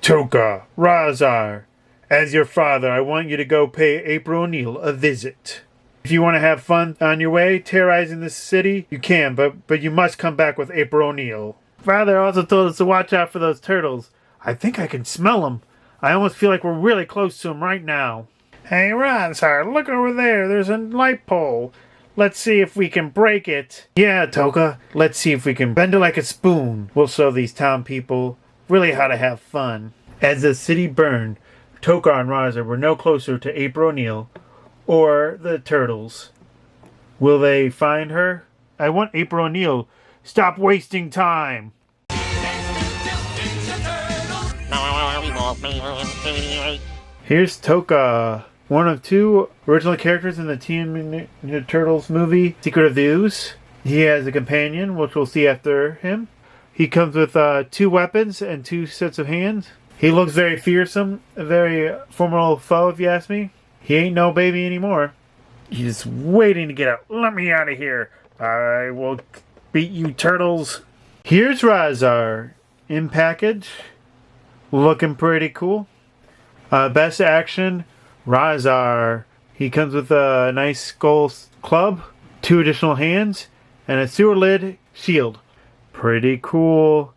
Toca, Razar, as your father, I want you to go pay April O'Neil a visit. If you want to have fun on your way, terrorizing this city, you can, but you must come back with April O'Neil. Father also told us to watch out for those turtles. I think I can smell them. I almost feel like we're really close to them right now. Hey, Razar, look over there. There's a light pole. Let's see if we can break it. Yeah, Toca. Let's see if we can bend it like a spoon. We'll show these town people really how to have fun. As the city burned, Toca and Razar were no closer to April O'Neil or the turtles. Will they find her? I want April O'Neil. Stop wasting time. Here's Toca, one of two original characters in the TMNT Turtles movie, Secret of the Ooze. He has a companion, which we'll see after him. He comes with 2 weapons and 2 sets of hands. He looks very fearsome, a very formidable foe, if you ask me. He ain't no baby anymore. He's waiting to get out. Let me out of here. I will beat you, turtles. Here's Rahzar in package. Looking pretty cool. Best action, Rahzar. He comes with a nice skull club, 2 additional hands, and a sewer lid shield. Pretty cool.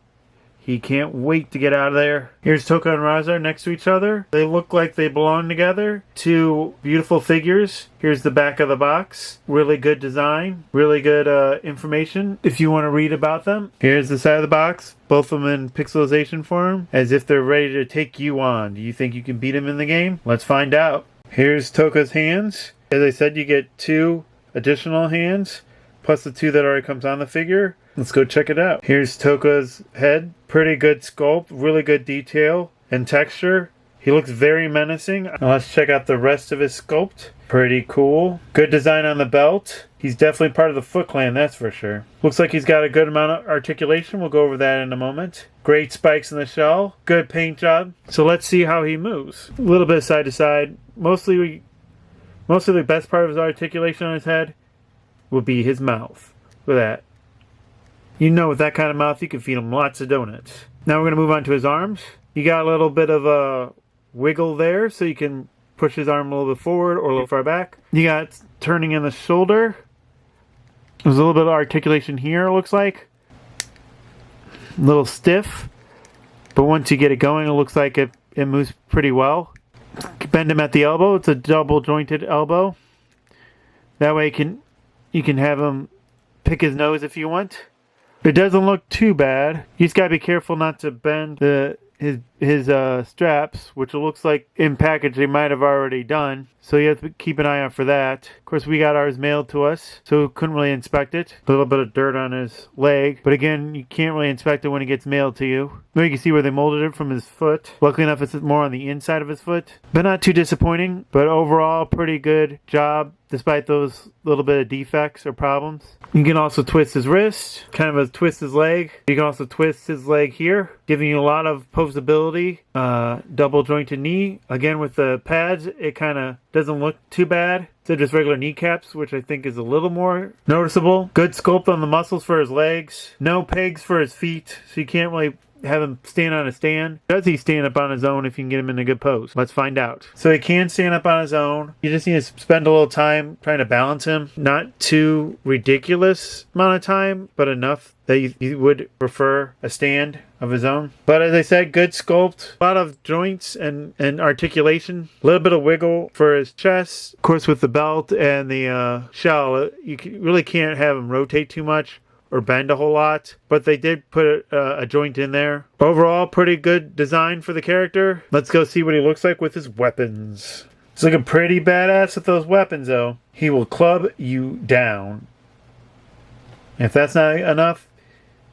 He can't wait to get out of there. Here's Toca and Razar next to each other. They look like they belong together. 2 beautiful figures. Here's the back of the box. Really good design. Really good information if you want to read about them. Here's the side of the box. Both of them in pixelization form, as if they're ready to take you on. Do you think you can beat them in the game? Let's find out. Here's Toca's hands. As I said, you get 2 additional hands, plus the 2 that already comes on the figure. Let's go check it out. Here's Toca's head. Pretty good sculpt, really good detail and texture. He looks very menacing. Now let's check out the rest of his sculpt. Pretty cool. Good design on the belt. He's definitely part of the Foot Clan, that's for sure. Looks like he's got a good amount of articulation. We'll go over that in a moment. Great spikes in the shell. Good paint job. So let's see how he moves. A little bit side to side. Mostly the best part of his articulation on his head would be his mouth. Look at that. You know, with that kind of mouth, you can feed him lots of donuts. Now we're going to move on to his arms. You got a little bit of a wiggle there, so you can push his arm a little bit forward or a little far back. You got turning in the shoulder. There's a little bit of articulation here, it looks like. A little stiff. But once you get it going, it looks like it moves pretty well. Bend him at the elbow. It's a double jointed elbow. That way you can have him pick his nose if you want. It doesn't look too bad. You just gotta be careful not to bend his straps, which it looks like in package they might have already done. So you have to keep an eye out for that. Of course, we got ours mailed to us, so we couldn't really inspect it. A little bit of dirt on his leg, but again, you can't really inspect it when it gets mailed to you. Now you can see where they molded it from his foot. Luckily enough, it's more on the inside of his foot. But not too disappointing, but overall, pretty good job, despite those little bit of defects or problems. You can also twist his wrist, kind of twist his leg. You can also twist his leg here, giving you a lot of posability. Double jointed knee. Again, with the pads, it kind of doesn't look too bad. So just regular kneecaps, which I think is a little more noticeable. Good sculpt on the muscles for his legs. No pegs for his feet, so you can't really have him stand on a stand. Does he stand up on his own if you can get him in a good pose? Let's find out. So he can stand up on his own. You just need to spend a little time trying to balance him. Not too ridiculous amount of time, but enough that you would prefer a stand of his own. But as I said, good sculpt. A lot of joints and articulation. A little bit of wiggle for his chest. Of course, with the belt and the shell, you really can't have him rotate too much or bend a whole lot, but they did put a joint in there. Overall, pretty good design for the character. Let's go see what he looks like with his weapons. He's looking pretty badass with those weapons, though. He will club you down. If that's not enough,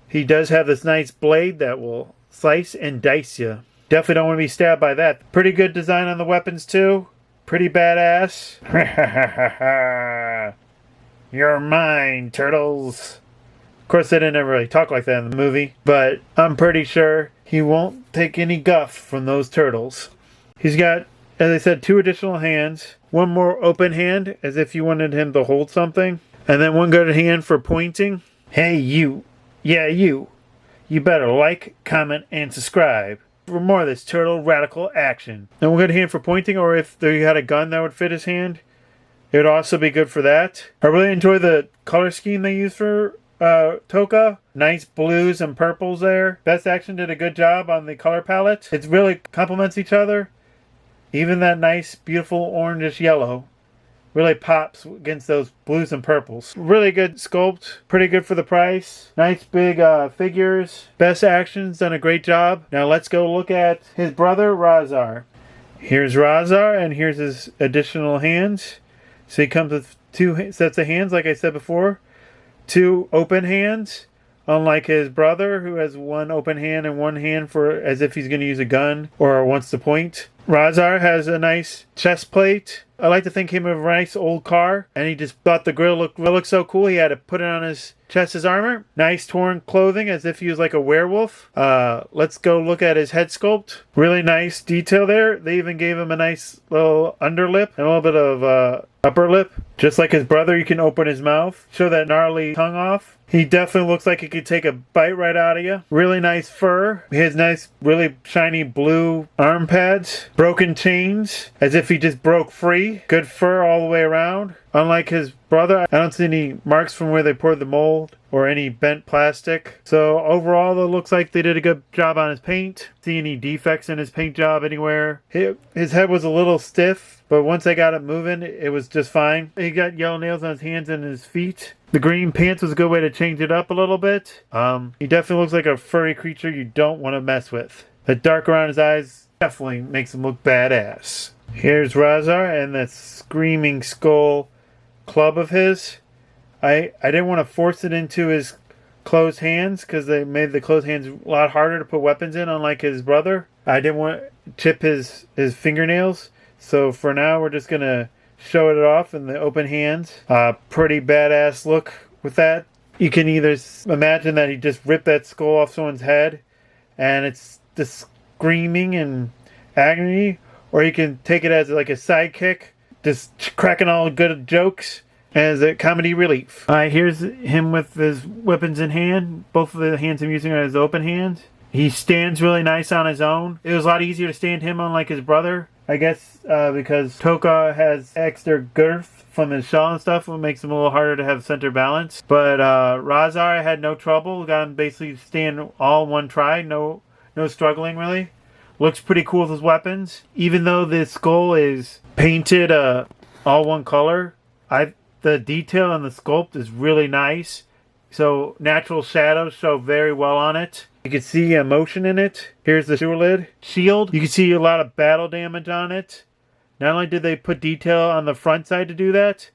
he does have this nice blade that will slice and dice you. Definitely don't want to be stabbed by that. Pretty good design on the weapons, too. Pretty badass. You're mine, turtles. Of course, they didn't ever really talk like that in the movie, but I'm pretty sure he won't take any guff from those turtles. He's got, as I said, 2 additional hands. One more open hand, as if you wanted him to hold something. And then one good hand for pointing. Hey, you. Yeah, you. You better like, comment, and subscribe. for more of this turtle radical action. And we're good hand for pointing, or if you had a gun that would fit his hand, it would also be good for that. I really enjoy the color scheme they use for Tokka. Nice blues and purples there. BST AXN did a good job on the color palette. It really complements each other. Even that nice, beautiful orangish yellow really pops against those blues and purples. Really good sculpt. Pretty good for the price. Nice big figures. BST AXN's done a great job. Now let's go look at his brother, Razar. Here's Razar, and here's his additional hands. So he comes with 2 sets of hands, like I said before. 2 open hands, unlike his brother, who has 1 open hand and 1 hand for as if he's going to use a gun or wants to point. Razar has a nice chest plate. I like to think him of a nice old car, and he just thought the grill looked so cool he had to put it on his chest as armor. Nice torn clothing as if he was like a werewolf. Let's go look at his head sculpt. Really nice detail there. They even gave him a nice little underlip and a little bit of upper lip. Just like his brother, you can open his mouth, show that gnarly tongue off. He definitely looks like he could take a bite right out of you. Really nice fur. He has nice, really shiny blue arm pads. Broken chains, as if he just broke free. Good fur all the way around. Unlike his brother, I don't see any marks from where they poured the mold or any bent plastic. So overall, it looks like they did a good job on his paint. See any defects in his paint job anywhere. His head was a little stiff, but once I got it moving, it was just fine. He got yellow nails on his hands and his feet. The green pants was a good way to change it up a little bit. He definitely looks like a furry creature you don't want to mess with. The dark around his eyes definitely makes him look badass. Here's Razar and that screaming skull club of his. I didn't want to force it into his closed hands because they made the closed hands a lot harder to put weapons in, unlike his brother. I didn't want to chip his fingernails. So for now, we're just going to show it off in the open hands. Pretty badass look with that. You can either imagine that he just ripped that skull off someone's head and it's just screaming and agony, or you can take it as like a sidekick, just cracking all good jokes as a comedy relief. Here's him with his weapons in hand. Both of the hands I'm using are his open hands. He stands really nice on his own. It was a lot easier to stand him unlike his brother, I guess, because Toca has extra girth from his shell and stuff, what makes him a little harder to have center balance. But Razar had no trouble. Got him basically stand all in one try. No struggling really. Looks pretty cool with his weapons. Even though the skull is painted all one color, the detail and the sculpt is really nice. So natural shadows show very well on it. You can see emotion in it. Here's the sewer lid shield. You can see a lot of battle damage on it. Not only did they put detail on the front side to do that,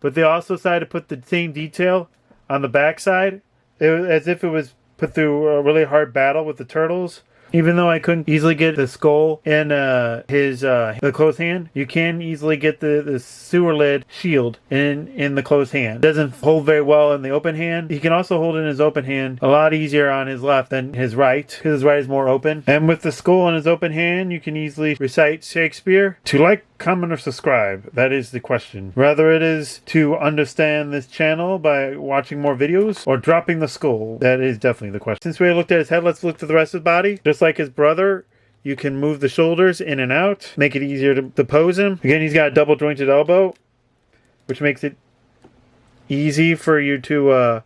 but they also decided to put the same detail on the back side. It was as if it was put through a really hard battle with the turtles. Even though I couldn't easily get the skull in the closed hand, you can easily get the sewer lid shield in the closed hand. It doesn't hold very well in the open hand. He can also hold in his open hand a lot easier on his left than his right, because his right is more open. And with the skull in his open hand, you can easily recite Shakespeare. To like, comment, or subscribe? That is the question. Whether it is to understand this channel by watching more videos or dropping the skull, that is definitely the question. Since we looked at his head, let's look to the rest of his body. Just like his brother, you can move the shoulders in and out, make it easier to pose him. Again, he's got a double jointed elbow, which makes it easy for you to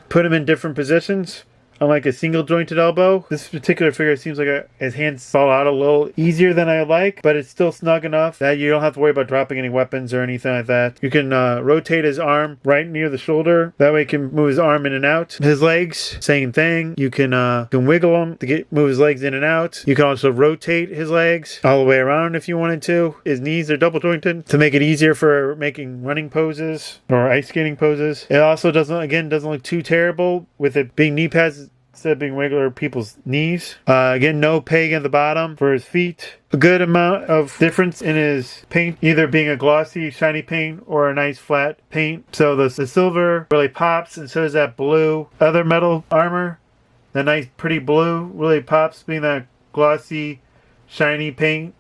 put him in different positions. Unlike a single jointed elbow, this particular figure seems like his hands fall out a little easier than I like, but it's still snug enough that you don't have to worry about dropping any weapons or anything like that. You can rotate his arm right near the shoulder. That way you can move his arm in and out. His legs, same thing. You can wiggle them to move his legs in and out. You can also rotate his legs all the way around if you wanted to. His knees are double jointed to make it easier for making running poses or ice skating poses. It also doesn't look too terrible with it being knee pads instead of being regular people's knees. Again, no peg at the bottom for his feet. A good amount of difference in his paint, either being a glossy, shiny paint or a nice flat paint. So the silver really pops, and so does that blue. Other metal armor, the nice pretty blue really pops, being that glossy, shiny paint.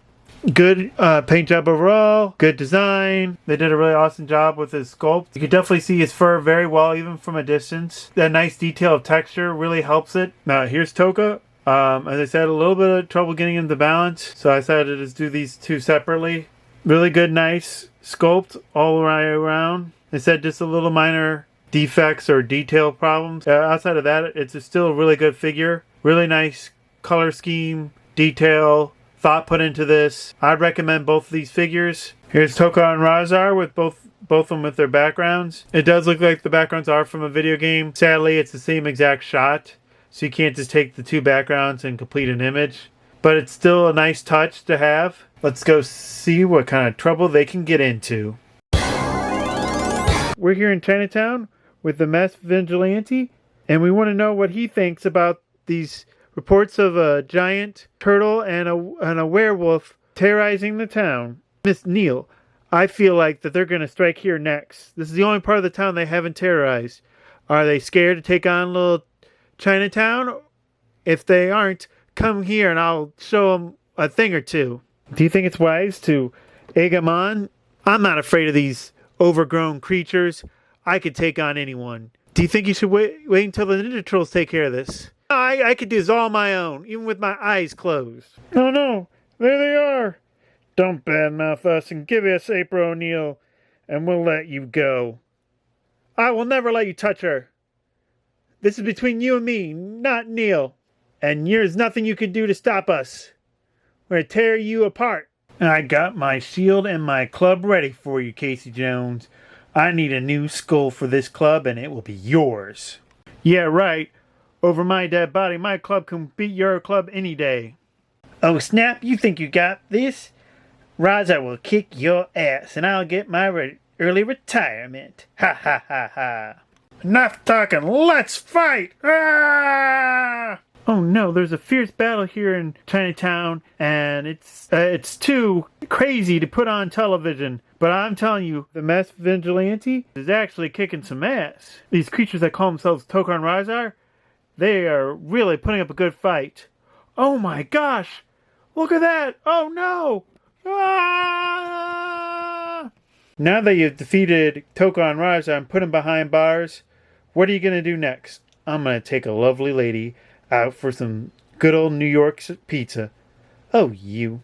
Good paint job overall. Good design. They did a really awesome job with his sculpt. You can definitely see his fur very well, even from a distance. That nice detail of texture really helps it. Now, here's Toca. As I said, a little bit of trouble getting into balance, so I decided to just do these two separately. Really good, nice sculpt all the way around. I said just a little minor defects or detail problems. Outside of that, it's still a really good figure. Really nice color scheme, detail, thought put into this. I'd recommend both of these figures. Here's Toca and Razar with both of them with their backgrounds. It does look like the backgrounds are from a video game. Sadly, it's the same exact shot, so you can't just take the two backgrounds and complete an image. But it's still a nice touch to have. Let's go see what kind of trouble they can get into. We're here in Chinatown with the masked vigilante, and we want to know what he thinks about these reports of a giant turtle and a werewolf terrorizing the town. Miss Neal, I feel like that they're going to strike here next. This is the only part of the town they haven't terrorized. Are they scared to take on little Chinatown? If they aren't, come here and I'll show them a thing or two. Do you think it's wise to egg them on? I'm not afraid of these overgrown creatures. I could take on anyone. Do you think you should wait until the Ninja Turtles take care of this? I could do this all on my own, even with my eyes closed. Oh no, there they are. Don't badmouth us and give us April O'Neil, and we'll let you go. I will never let you touch her. This is between you and me, not Neil. And there's nothing you can do to stop us. We're going to tear you apart. I got my shield and my club ready for you, Casey Jones. I need a new skull for this club, and it will be yours. Yeah, right. Over my dead body, my club can beat your club any day. Oh, snap, you think you got this? Razar will kick your ass, and I'll get my early retirement. Ha ha ha ha. Enough talking, let's fight! Ah! Oh no, there's a fierce battle here in Chinatown, and it's too crazy to put on television. But I'm telling you, the masked vigilante is actually kicking some ass. These creatures that call themselves Toca and Razar, they are really putting up a good fight. Oh my gosh! Look at that! Oh no! Ah! Now that you've defeated Toca and Razar and put them behind bars, what are you going to do next? I'm going to take a lovely lady out for some good old New York pizza. Oh, you.